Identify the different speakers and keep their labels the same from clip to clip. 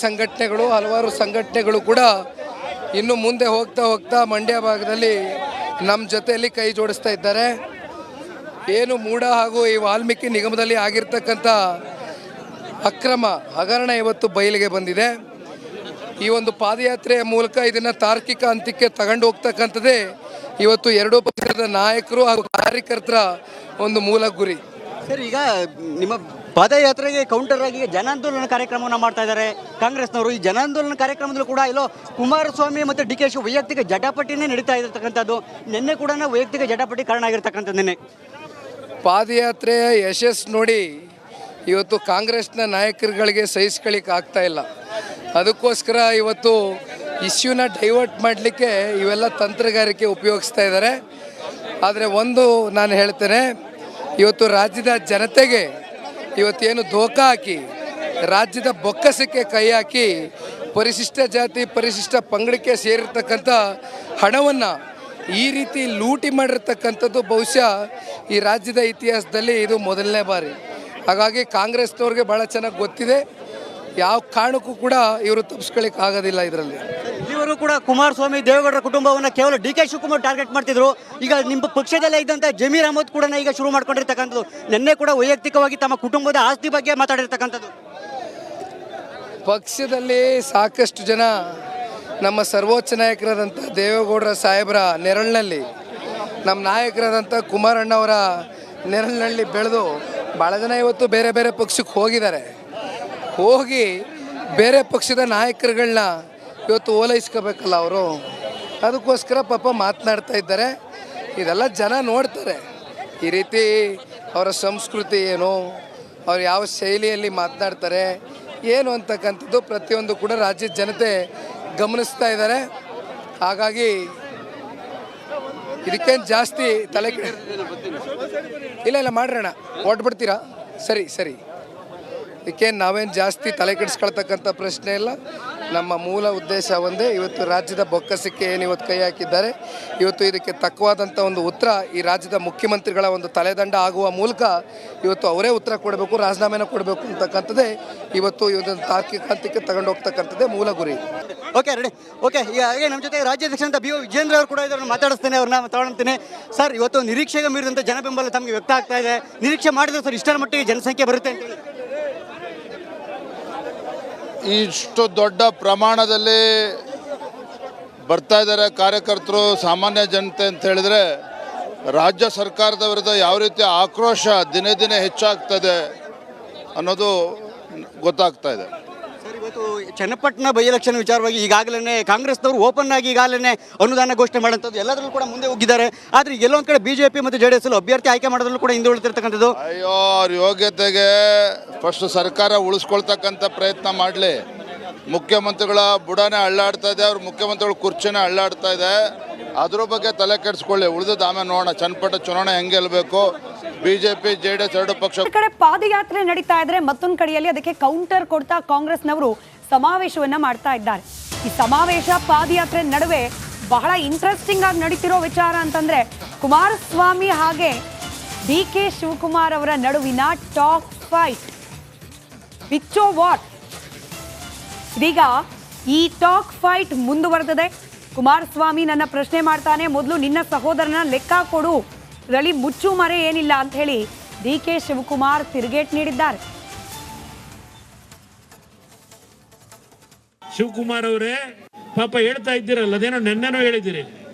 Speaker 1: ಸಂಘಟನೆಗಳು ಹಲವಾರು ಸಂಘಟನೆಗಳು ಕೂಡ ಇನ್ನು ಮುಂದೆ ಹೋಗ್ತಾ ಹೋಗ್ತಾ ಮಂಡ್ಯ ಭಾಗದಲ್ಲಿ ನಮ್ಮ ಜೊತೆಯಲ್ಲಿ ಕೈ ಜೋಡಿಸ್ತಾ ಇದ್ದಾರೆ. ಏನು ಮೂಡ ಹಾಗೂ ಈ ವಾಲ್ಮೀಕಿ ನಿಗಮದಲ್ಲಿ ಆಗಿರ್ತಕ್ಕಂಥ ಅಕ್ರಮ ಹಗರಣ ಇವತ್ತು ಬಯಲಿಗೆ ಬಂದಿದೆ. ಈ ಒಂದು ಪಾದಯಾತ್ರೆಯ ಮೂಲಕ ಇದನ್ನು ತಾರ್ಕಿಕ ಅಂತ್ಯಕ್ಕೆ ತಗೊಂಡು ಹೋಗ್ತಕ್ಕಂಥದ್ದೇ ಇವತ್ತು ಎರಡೂ ಪಕ್ಷದ ನಾಯಕರು ಹಾಗೂ ಕಾರ್ಯಕರ್ತರ ಒಂದು ಮೂಲ ಗುರಿ.
Speaker 2: ಸರ್, ಈಗ ನಿಮ್ಮ ಪಾದಯಾತ್ರೆಗೆ ಕೌಂಟರ್ ಆಗಿ ಜನಾಂದೋಲನ ಕಾರ್ಯಕ್ರಮವನ್ನು ಮಾಡ್ತಾ ಇದ್ದಾರೆ ಕಾಂಗ್ರೆಸ್ನವರು. ಈ ಜನಾಂದೋಲನ ಕಾರ್ಯಕ್ರಮದಲ್ಲೂ ಕೂಡ ಎಲ್ಲೋ ಕುಮಾರಸ್ವಾಮಿ ಮತ್ತು ಡಿ ಕೆ ಶಿ ವೈಯಕ್ತಿಕ ಜಟಾಪಟಿನೇ ನಡೀತಾ ಇರತಕ್ಕಂಥದ್ದು. ನಿನ್ನೆ ಕೂಡ ವೈಯಕ್ತಿಕ ಜಟಾಪಟಿ ಕಾರಣ ಆಗಿರ್ತಕ್ಕಂಥದ್ದು. ನಿನ್ನೆ
Speaker 1: ಪಾದಯಾತ್ರೆಯ ಯಶಸ್ಸು ನೋಡಿ ಇವತ್ತು ಕಾಂಗ್ರೆಸ್ನ ನಾಯಕರುಗಳಿಗೆ ಸಹಿಸ್ಕೊಳ್ಳಿಕ್ಕೆ ಆಗ್ತಾ ಇಲ್ಲ. ಅದಕ್ಕೋಸ್ಕರ ಇವತ್ತು ಇಶ್ಯೂನ ಡೈವರ್ಟ್ ಮಾಡಲಿಕ್ಕೆ ಇವೆಲ್ಲ ತಂತ್ರಗಾರಿಕೆ ಉಪಯೋಗಿಸ್ತಾ ಇದ್ದಾರೆ. ಆದರೆ ಒಂದು ನಾನು ಹೇಳ್ತೇನೆ, ಇವತ್ತು ರಾಜ್ಯದ ಜನತೆಗೆ ಇವತ್ತೇನು ಧೋಕಾ ಹಾಕಿ ರಾಜ್ಯದ ಬೊಕ್ಕಸಕ್ಕೆ ಕೈ ಹಾಕಿ ಪರಿಶಿಷ್ಟ ಜಾತಿ ಪರಿಶಿಷ್ಟ ಪಂಗಡಕ್ಕೆ ಸೇರಿರ್ತಕ್ಕಂಥ ಹಣವನ್ನು ಈ ರೀತಿ ಲೂಟಿ ಮಾಡಿರ್ತಕ್ಕಂಥದ್ದು ಬಹುಶಃ ಈ ರಾಜ್ಯದ ಇತಿಹಾಸದಲ್ಲಿ ಇದು ಮೊದಲನೇ ಬಾರಿ. ಹಾಗಾಗಿ ಕಾಂಗ್ರೆಸ್ನವ್ರಿಗೆ ಭಾಳ ಚೆನ್ನಾಗಿ ಗೊತ್ತಿದೆ, ಯಾವ ಕಾರಣಕ್ಕೂ ಕೂಡ ಇವರು ತಪ್ಪಿಸ್ಕೊಳ್ಳಿಕ್ಕೆ ಆಗೋದಿಲ್ಲ. ಇದರಲ್ಲಿ
Speaker 2: ಇವರು ಕೂಡ ಕುಮಾರಸ್ವಾಮಿ ದೇವೇಗೌಡರ ಕುಟುಂಬವನ್ನು ಕೇವಲ ಡಿ ಕೆ ಶಿವಕುಮಾರ್ ಟಾರ್ಗೆಟ್ ಮಾಡ್ತಿದ್ರು. ಈಗ ನಿಮ್ಮ ಪಕ್ಷದಲ್ಲೇ ಇದ್ದಂಥ ಜಮೀರ್ ಅಹಮದ್ ಕೂಡ ಈಗ ಶುರು ಮಾಡ್ಕೊಂಡಿರ್ತಕ್ಕಂಥದ್ದು. ನಿನ್ನೆ ಕೂಡ ವೈಯಕ್ತಿಕವಾಗಿ ತಮ್ಮ ಕುಟುಂಬದ ಆಸ್ತಿ ಬಗ್ಗೆ ಮಾತಾಡಿರ್ತಕ್ಕಂಥದ್ದು.
Speaker 1: ಪಕ್ಷದಲ್ಲಿ ಸಾಕಷ್ಟು ಜನ ನಮ್ಮ ಸರ್ವೋಚ್ಚ ನಾಯಕರಾದಂಥ ದೇವೇಗೌಡರ ಸಾಹೇಬರ ನೆರಳಿನಲ್ಲಿ, ನಮ್ಮ ನಾಯಕರಾದಂಥ ಕುಮಾರಣ್ಣವರ ನೆರಳಿನಲ್ಲಿ ಬೆಳೆದು ಭಾಳ ಜನ ಇವತ್ತು ಬೇರೆ ಬೇರೆ ಪಕ್ಷಕ್ಕೆ ಹೋಗಿದ್ದಾರೆ. ಹೋಗಿ ಬೇರೆ ಪಕ್ಷದ ನಾಯಕರುಗಳನ್ನ ಇವತ್ತು ಓಲೈಸ್ಕೋಬೇಕಲ್ಲ ಅವರು. ಅದಕ್ಕೋಸ್ಕರ ಪಾಪ ಮಾತನಾಡ್ತಾ ಇದ್ದಾರೆ. ಇದೆಲ್ಲ ಜನ ನೋಡ್ತಾರೆ, ಈ ರೀತಿ ಅವರ ಸಂಸ್ಕೃತಿ ಏನು, ಅವ್ರು ಯಾವ ಶೈಲಿಯಲ್ಲಿ ಮಾತನಾಡ್ತಾರೆ ಏನು ಅಂತಕ್ಕಂಥದ್ದು ಪ್ರತಿಯೊಂದು ಕೂಡ ರಾಜ್ಯದ ಜನತೆ ಗಮನಿಸ್ತಾ ಇದ್ದಾರೆ. ಹಾಗಾಗಿ ಇದಕ್ಕೇನು ಜಾಸ್ತಿ ತಲೆ ಇಲ್ಲ ಮಾಡ್ರಣ ಹೊಟ್ಬಿಡ್ತೀರಾ? ಸರಿ ಇದಕ್ಕೇನು ನಾವೇನು ಜಾಸ್ತಿ ತಲೆ ಕೆಡಿಸ್ಕೊಳ್ತಕ್ಕಂಥ ಪ್ರಶ್ನೆ ಇಲ್ಲ. ನಮ್ಮ ಮೂಲ ಉದ್ದೇಶ ಒಂದೇ, ಇವತ್ತು ರಾಜ್ಯದ ಬೊಕ್ಕಸಕ್ಕೆ ಏನು ಇವತ್ತು ಕೈ ಹಾಕಿದ್ದಾರೆ, ಇವತ್ತು ಇದಕ್ಕೆ ತಕ್ಕವಾದಂಥ ಒಂದು ಉತ್ತರ ಈ ರಾಜ್ಯದ ಮುಖ್ಯಮಂತ್ರಿಗಳ ಒಂದು ತಲೆದಂಡ ಆಗುವ ಮೂಲಕ ಇವತ್ತು ಅವರೇ ಉತ್ತರ ಕೊಡಬೇಕು, ರಾಜೀನಾಮೆನ ಕೊಡಬೇಕು ಅಂತಕ್ಕಂಥದ್ದೇ ಇವತ್ತು ಇವತ್ತೊಂದು ತಾರ್ಕಿಕ ಹಂತಕ್ಕೆ ತಗೊಂಡು ಹೋಗ್ತಕ್ಕಂಥದ್ದೇ ಮೂಲ ಗುರಿ.
Speaker 2: Okay ready. ಓಕೆ, ಹಾಗೆ ನಮ್ಮ ಜೊತೆ ರಾಜ್ಯಾಧ್ಯಕ್ಷ ಅಂತ BO ವಿಜೇಂದ್ರ ಅವರು ಕೂಡ ಇದ್ದಾರೆ, ಮಾತಾಡಿಸ್ತೇನೆ, ಅವ್ರನ್ನ ತಗೊಳ್ತೇನೆ. ಸರ್, ಇವತ್ತು ನಿರೀಕ್ಷೆಗೆ ಮೀರಿದಂಥ ಜನಬೆಂಬಲ ತಮಗೆ ವ್ಯಕ್ತ ಆಗ್ತಾ ಇದೆ. ನಿರೀಕ್ಷೆ ಮಾಡಿದ್ರೆ ಸರ್ ಇಷ್ಟರ ಮಟ್ಟಿಗೆ ಜನಸಂಖ್ಯೆ ಬರುತ್ತೆ ಅಂತೇಳಿ?
Speaker 3: ಇಷ್ಟು ದೊಡ್ಡ ಪ್ರಮಾಣದಲ್ಲಿ ಬರ್ತಾ ಇದ್ದಾರೆ ಕಾರ್ಯಕರ್ತರು, ಸಾಮಾನ್ಯ ಜನತೆ ಅಂತ ಹೇಳಿದರೆ ರಾಜ್ಯ ಸರ್ಕಾರದ ವಿರುದ್ಧ ಯಾವ ರೀತಿ ಆಕ್ರೋಶ ದಿನೇ ದಿನೇ ಹೆಚ್ಚಾಗ್ತದೆ ಅನ್ನೋದು ಗೊತ್ತಾಗ್ತಾ ಇದೆ.
Speaker 2: ಸರ್, ಇವತ್ತು ಚನ್ನಪಟ್ಟಣ ಬೈ ಎಲೆಕ್ಷನ್ ವಿಚಾರವಾಗಿ ಈಗಾಗಲೇ ಕಾಂಗ್ರೆಸ್ನವರು ಓಪನ್ ಆಗಿ ಈಗಾಗಲೇ ಅನುದಾನ ಘೋಷಣೆ ಮಾಡೋಂಥದ್ದು ಎಲ್ಲದರಲ್ಲೂ ಕೂಡ ಮುಂದೆ ಹೋಗಿದ್ದಾರೆ. ಆದರೆ ಎಲ್ಲೊಂದು ಕಡೆ BJP ಮತ್ತು JDS ಅಭ್ಯರ್ಥಿ ಆಯ್ಕೆ ಮಾಡೋದ್ರಲ್ಲೂ ಕೂಡ ಹಿಂದೆ ಉಳಿತಿರ್ತಕ್ಕಂಥದ್ದು.
Speaker 3: ಅಯ್ಯೋ, ಅವ್ರ ಯೋಗ್ಯತೆಗೆ ಫಸ್ಟ್ ಸರ್ಕಾರ ಉಳಿಸ್ಕೊಳ್ತಕ್ಕಂಥ ಪ್ರಯತ್ನ ಮಾಡಲಿ. ಮುಖ್ಯಮಂತ್ರಿಗಳ ಬುಡನೇ ಅಳ್ಳಾಡ್ತಾ ಇದೆ, ಅವ್ರ ಮುಖ್ಯಮಂತ್ರಿಗಳ ಕುರ್ಚಿನೇ ಅಳ್ಳಾಡ್ತಾ ಇದೆ. ಅದ್ರ ಬಗ್ಗೆ ತಲೆ ಕೆಡಿಸ್ಕೊಳ್ಳಿ, ಉಳಿದದ್ದು ಆಮೇಲೆ ನೋಡೋಣ. ಚನ್ನಪಟ್ಟಣ ಚುನಾವಣೆ ಹೆಂಗೆ ಗೆಲ್ಲಬೇಕು. BJP JDS ಎರಡು ಪಕ್ಷ
Speaker 4: ಕಡೆ ಪಾದಯಾತ್ರೆ ನಡೀತಾ ಇದ್ರೆ ಮತ್ತೊಂದು ಕಡೆಯಲ್ಲಿ ಅದಕ್ಕೆ ಕೌಂಟರ್ ಕೊಡ್ತಾ ಕಾಂಗ್ರೆಸ್ನವರು ಸಮಾವೇಶವನ್ನ ಮಾಡ್ತಾ ಇದ್ದಾರೆ. ಈ ಸಮಾವೇಶ ಪಾದಯಾತ್ರೆ ನಡುವೆ ಬಹಳ ಇಂಟ್ರೆಸ್ಟಿಂಗ್ ಆಗಿ ನಡೀತಿರೋ ವಿಚಾರ ಅಂತಂದ್ರೆ ಕುಮಾರಸ್ವಾಮಿ ಹಾಗೆ DK ಶಿವಕುಮಾರ್ ಅವರ ನಡುವಿನ ಟಾಕ್ ಫೈಟ್. ಪಿಚ್ಚೋ ವಾಟ್ ಇದೀಗ ಈ ಟಾಕ್ ಫೈಟ್ ಮುಂದುವರೆದಿದೆ. ಕುಮಾರಸ್ವಾಮಿ ನನ್ನ ಪ್ರಶ್ನೆ ಮಾಡ್ತಾನೆ, ಮೊದಲು ನಿನ್ನ ಸಹೋದರನ ಲೆಕ್ಕ ಕೊಡು, ಇದರಲ್ಲಿ ಮುಚ್ಚು ಮರೆ ಏನಿಲ್ಲ ಅಂತ ಹೇಳಿ DK ಶಿವಕುಮಾರ್ ತಿರುಗೇಟ್ ನೀಡಿದ್ದಾರೆ.
Speaker 5: ಶಿವಕುಮಾರ್ ಅವರೇ, ಪಾಪ ಹೇಳ್ತಾ ಇದ್ದೀರಲ್ಲ, ಅದೇನೋ ನೆನ್ನೆನೋ ಹೇಳಿದ್ದೀರಿ,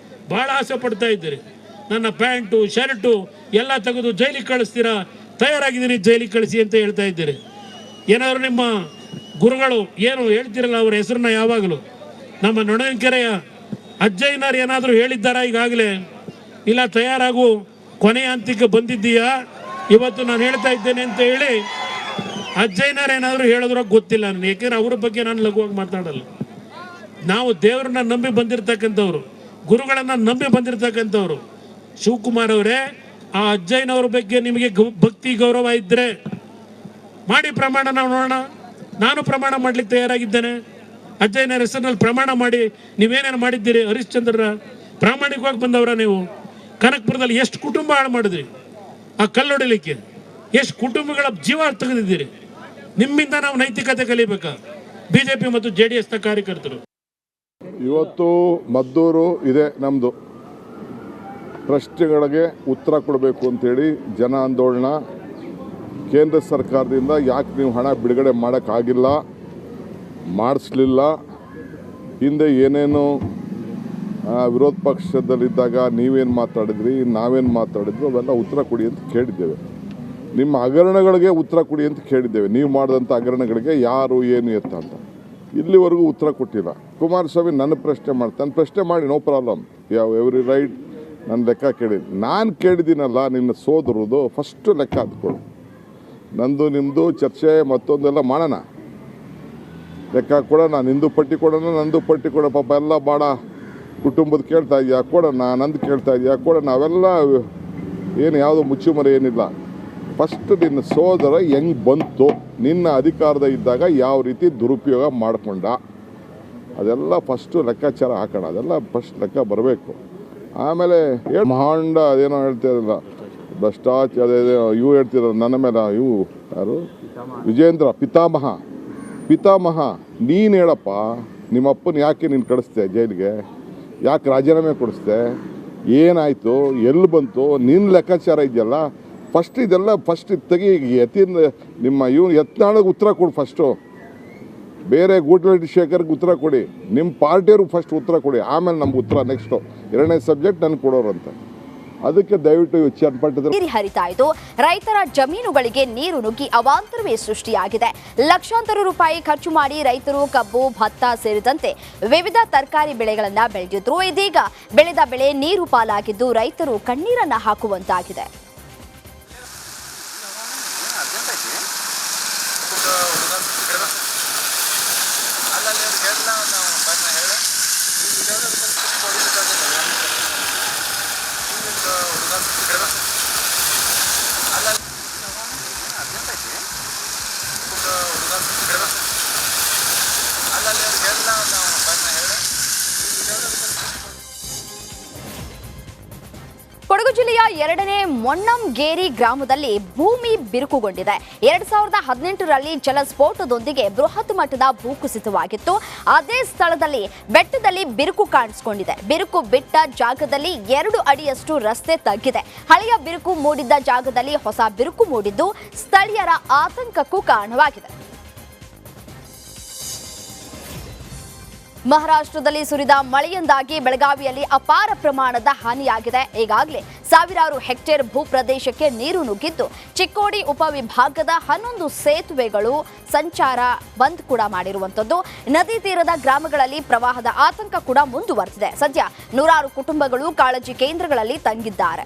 Speaker 5: ಬಹಳ ಆಸೆ ಪಡ್ತಾ ಇದ್ದೀರಿ, ನನ್ನ ಪ್ಯಾಂಟು ಶರ್ಟು ಎಲ್ಲ ತೆಗೆದು ಜೈಲಿಗೆ ಕಳಿಸ್ತೀರಾ, ತಯಾರಾಗಿದ್ದೀನಿ ಜೈಲಿಗೆ ಕಳಿಸಿ ಅಂತ ಹೇಳ್ತಾ ಇದ್ದೀರಿ. ಏನಾದ್ರು ನಿಮ್ಮ ಗುರುಗಳು ಏನು ಹೇಳ್ತಿರಲ್ಲ ಅವರ ಹೆಸರನ್ನ ಯಾವಾಗಲೂ ನಮ್ಮ ನೊಣಕೆರೆಯ ಅಜ್ಜಯ್ಯನವ್ರು ಏನಾದರೂ ಹೇಳಿದ್ದಾರಾ ಈಗಾಗಲೇ? ಇಲ್ಲ ತಯಾರಾಗು ಕೊನೆಯ ಹಂತಕ್ಕೆ ಬಂದಿದ್ದೀಯಾ, ಇವತ್ತು ನಾನು ಹೇಳ್ತಾ ಇದ್ದೇನೆ ಅಂತ ಹೇಳಿ ಅಜ್ಜಯ್ಯನವ್ರು ಏನಾದರೂ ಹೇಳಿದ್ರೋ ಗೊತ್ತಿಲ್ಲ ನನಗೆ, ಯಾಕೆಂದ್ರೆ ಅವ್ರ ಬಗ್ಗೆ ನಾನು ಲಘುವಾಗಿ ಮಾತಾಡಲ್ಲ. ನಾವು ದೇವ್ರನ್ನ ನಂಬಿ ಬಂದಿರತಕ್ಕಂಥವ್ರು, ಗುರುಗಳನ್ನು ನಂಬಿ ಬಂದಿರತಕ್ಕಂಥವ್ರು. ಶಿವಕುಮಾರ್ ಅವರೇ, ಆ ಅಜ್ಜಯ್ಯನವ್ರ ಬಗ್ಗೆ ನಿಮಗೆ ಭಕ್ತಿ ಗೌರವ ಇದ್ದರೆ ಮಾಡಿ ಪ್ರಮಾಣ, ನಾವು ನೋಡೋಣ. ನಾನು ಪ್ರಮಾಣ ಮಾಡ್ಲಿಕ್ಕೆ ತಯಾರಾಗಿದ್ದೇನೆ. ಅಜ್ಜಯ್ಯನವ್ರ ಹೆಸರಿನಲ್ಲಿ ಪ್ರಮಾಣ ಮಾಡಿ ನೀವೇನೇನು ಮಾಡಿದ್ದೀರಿ? ಹರಿಶ್ಚಂದ್ರರ ಪ್ರಾಮಾಣಿಕವಾಗಿ ಬಂದವರ ನೀವು? ಕನಕಪುರದಲ್ಲಿ ಎಷ್ಟು ಕುಟುಂಬ ಹಾಳು ಮಾಡಿದ್ರಿ ಆ ಕಲ್ಲೊಡಿಲಿಕ್ಕೆ, ಎಷ್ಟು ಕುಟುಂಬಗಳ ಜೀವ ತೆಗೆದಿದ್ದೀರಿ. ನಿಮ್ಮಿಂದ ನಾವು ನೈತಿಕತೆ ಕಲಿಬೇಕಾ? ಬಿಜೆಪಿ ಮತ್ತು JDSನ ಕಾರ್ಯಕರ್ತರು.
Speaker 6: ಇವತ್ತು ಮದ್ದೂರು ಇದೆ ನಮ್ಮದು. ಪ್ರಶ್ನೆಗಳಿಗೆ ಉತ್ತರ ಕೊಡಬೇಕು ಅಂತೇಳಿ ಜನ ಆಂದೋಲನ. ಕೇಂದ್ರ ಸರ್ಕಾರದಿಂದ ಯಾಕೆ ನೀವು ಹಣ ಬಿಡುಗಡೆ ಮಾಡೋಕ್ಕಾಗಿಲ್ಲ, ಮಾಡಿಸ್ಲಿಲ್ಲ, ಹಿಂದೆ ಏನೇನು ವಿರೋಧ ಪಕ್ಷದಲ್ಲಿದ್ದಾಗ ನೀವೇನು ಮಾತಾಡಿದ್ರಿ, ನಾವೇನು ಮಾತಾಡಿದ್ವಿ, ಅವೆಲ್ಲ ಉತ್ತರ ಕೊಡಿ ಅಂತ ಕೇಳಿದ್ದೇವೆ. ನಿಮ್ಮ ಹಗರಣಗಳಿಗೆ ಉತ್ತರ ಕೊಡಿ ಅಂತ ಕೇಳಿದ್ದೇವೆ. ನೀವು ಮಾಡಿದಂಥ ಹಗರಣಗಳಿಗೆ ಯಾರು ಏನು ಎತ್ತ ಅಂತ ಇಲ್ಲಿವರೆಗೂ ಉತ್ತರ ಕೊಟ್ಟಿಲ್ಲ. ಕುಮಾರಸ್ವಾಮಿ ನನ್ನ ಪ್ರಶ್ನೆ ಮಾಡ್ತಾನೆ, ಪ್ರಶ್ನೆ ಮಾಡಿ, ನೋ ಪ್ರಾಬ್ಲಮ್, ಎವ್ರಿ ರೈಟ್. ನನ್ನ ಲೆಕ್ಕ ಕೇಳಿದ್ದು ನಾನು ಕೇಳಿದ್ದೀನಲ್ಲ, ನಿನ್ನ ಸೋದರದು ಫಸ್ಟು ಲೆಕ್ಕ ಹಾಕ್ಕೊಳ್ಳು. ನಂದು ನಿಮ್ಮದು ಚರ್ಚೆ ಮತ್ತೊಂದೆಲ್ಲ ಮಾಡೋಣ, ಲೆಕ್ಕ ಕೊಡೋಣ. ನಿಂದು ಪಟ್ಟಿ ಕೊಡೋಣ, ನಂದು ಪಟ್ಟಿ ಕೊಡೋ. ಪಾಪ ಎಲ್ಲ ಭಾಳ ಕುಟುಂಬದ ಕೇಳ್ತಾ ಇದೆಯಾ, ಕೊಡೋಣ. ನಂದು ಕೇಳ್ತಾ ಇದೆಯಾ, ಕೊಡೋಣ. ಅವೆಲ್ಲ ಏನು ಯಾವುದು ಮುಚ್ಚುಮರೆ ಏನಿಲ್ಲ. ಫಸ್ಟ್ ನಿನ್ನ ಸೋದರ ಹೆಂಗೆ ಬಂತು, ನಿನ್ನ ಅಧಿಕಾರದ ಇದ್ದಾಗ ಯಾವ ರೀತಿ ದುರುಪಯೋಗ ಮಾಡಿಕೊಂಡ, ಅದೆಲ್ಲ ಫಸ್ಟು ಲೆಕ್ಕಾಚಾರ ಹಾಕೋಣ. ಅದೆಲ್ಲ ಫಸ್ಟ್ ಲೆಕ್ಕ ಬರಬೇಕು. ಆಮೇಲೆ ಮಹಾಂಡ ಅದೇನೋ ಹೇಳ್ತಿರಲ್ಲ, ಭ್ರಷ್ಟಾಚಾರ ಇವು ಹೇಳ್ತಿರೋ ನನ್ನ ಮೇಲೆ, ಇವು ಯಾರು, ವಿಜೇಂದ್ರ ಪಿತಾಮಹ ನೀನು ಹೇಳಪ್ಪ, ನಿಮ್ಮಪ್ಪನ ಯಾಕೆ ನೀನು ಕಳಿಸ್ದೆ ಜೈಲಿಗೆ, ಯಾಕೆ ರಾಜೀನಾಮೆ ಕೊಡಿಸ್ದೆ, ಏನಾಯಿತು, ಎಲ್ಲಿ ಬಂತು, ನಿನ್ನ ಲೆಕ್ಕಾಚಾರ ಇದೆಯಲ್ಲ. ಫಸ್ಟ್ ಇದೆಲ್ಲ ಫಸ್ಟ್ ತೆಗಿ. ಯತಿಯಿಂದ ನಿಮ್ಮ ಯತ್ನಾಳಿಗೆ ಉತ್ತರ ಕೊಡು ಫಸ್ಟು. ಬೇರೆ ಗೂಟರೆಡ್ಡಿ ಶೇಖರ್ಗೆ ಉತ್ತರ ಕೊಡಿ, ನಿಮ್ಮ ಪಾರ್ಟಿಯವ್ರಿಗೆ ಫಸ್ಟ್ ಉತ್ತರ ಕೊಡಿ, ಆಮೇಲೆ ನಮ್ಗೆ ಉತ್ತರ ನೆಕ್ಸ್ಟು. ಎರಡನೇ ಸಬ್ಜೆಕ್ಟ್ ನನಗೆ ಕೊಡೋರಂತ. ಅದಕ್ಕೆ ದಯವಿಟ್ಟು ಚನ್ನಪಟ್ಟಣ
Speaker 7: ನೀರು ಹರಿತಾ ಇದ್ದು ರೈತರ ಜಮೀನುಗಳಿಗೆ ನೀರು ನುಗ್ಗಿ ಅವಾಂತರವೇ ಸೃಷ್ಟಿಯಾಗಿದೆ. ಲಕ್ಷಾಂತರ ರೂಪಾಯಿ ಖರ್ಚು ಮಾಡಿ ರೈತರು ಕಬ್ಬು, ಭತ್ತ ಸೇರಿದಂತೆ ವಿವಿಧ ತರಕಾರಿ ಬೆಳೆಗಳನ್ನ ಬೆಳೆದಿದ್ರು. ಇದೀಗ ಬೆಳೆದ ಬೆಳೆ ನೀರು ಪಾಲಾಗಿದ್ದು ರೈತರು ಕಣ್ಣೀರನ್ನ ಹಾಕುವಂತಾಗಿದೆ. ಕೊಡಗು ಜಿಲ್ಲೆಯ 2ನೇ ಮೊಣ್ಣಂಗೇರಿ ಗ್ರಾಮದಲ್ಲಿ ಭೂಮಿ ಬಿರುಕುಗೊಂಡಿದೆ. 2018ರಲ್ಲಿ ಜಲಸ್ಫೋಟದೊಂದಿಗೆ ಬೃಹತ್ ಮಟ್ಟದ ಭೂಕುಸಿತವಾಗಿತ್ತು. ಅದೇ ಸ್ಥಳದಲ್ಲಿ ಬೆಟ್ಟದಲ್ಲಿ ಬಿರುಕು ಕಾಣಿಸಿಕೊಂಡಿದೆ. ಬಿರುಕು ಬಿಟ್ಟ ಜಾಗದಲ್ಲಿ 2 ಅಡಿಯಷ್ಟು ರಸ್ತೆ ತಗ್ಗಿದೆ. ಹಳೆಯ ಬಿರುಕು ಮೂಡಿದ್ದ ಜಾಗದಲ್ಲಿ ಹೊಸ ಬಿರುಕು ಮೂಡಿದ್ದು ಸ್ಥಳೀಯರ ಆತಂಕಕ್ಕೂ ಕಾರಣವಾಗಿದೆ. ಮಹಾರಾಷ್ಟ್ರದಲ್ಲಿ ಸುರಿದ ಮಳೆಯಿಂದಾಗಿ ಬೆಳಗಾವಿಯಲ್ಲಿ ಅಪಾರ ಪ್ರಮಾಣದ ಹಾನಿಯಾಗಿದೆ. ಈಗಾಗಲೇ ಸಾವಿರಾರು ಹೆಕ್ಟೇರ್ ಭೂ ಪ್ರದೇಶಕ್ಕೆ ನೀರು ನುಗ್ಗಿದ್ದು ಚಿಕ್ಕೋಡಿ ಉಪವಿಭಾಗದ 11 ಸೇತುವೆಗಳು ಸಂಚಾರ ಬಂದ್ ಕೂಡ ಮಾಡಿರುವಂತದ್ದು. ನದಿ ತೀರದ ಗ್ರಾಮಗಳಲ್ಲಿ ಪ್ರವಾಹದ ಆತಂಕ ಕೂಡ ಮುಂದುವರೆದಿದೆ. ಸದ್ಯ 100 ಕುಟುಂಬಗಳು ಕಾಳಜಿ ಕೇಂದ್ರಗಳಲ್ಲಿ ತಂಗಿದ್ದಾರೆ.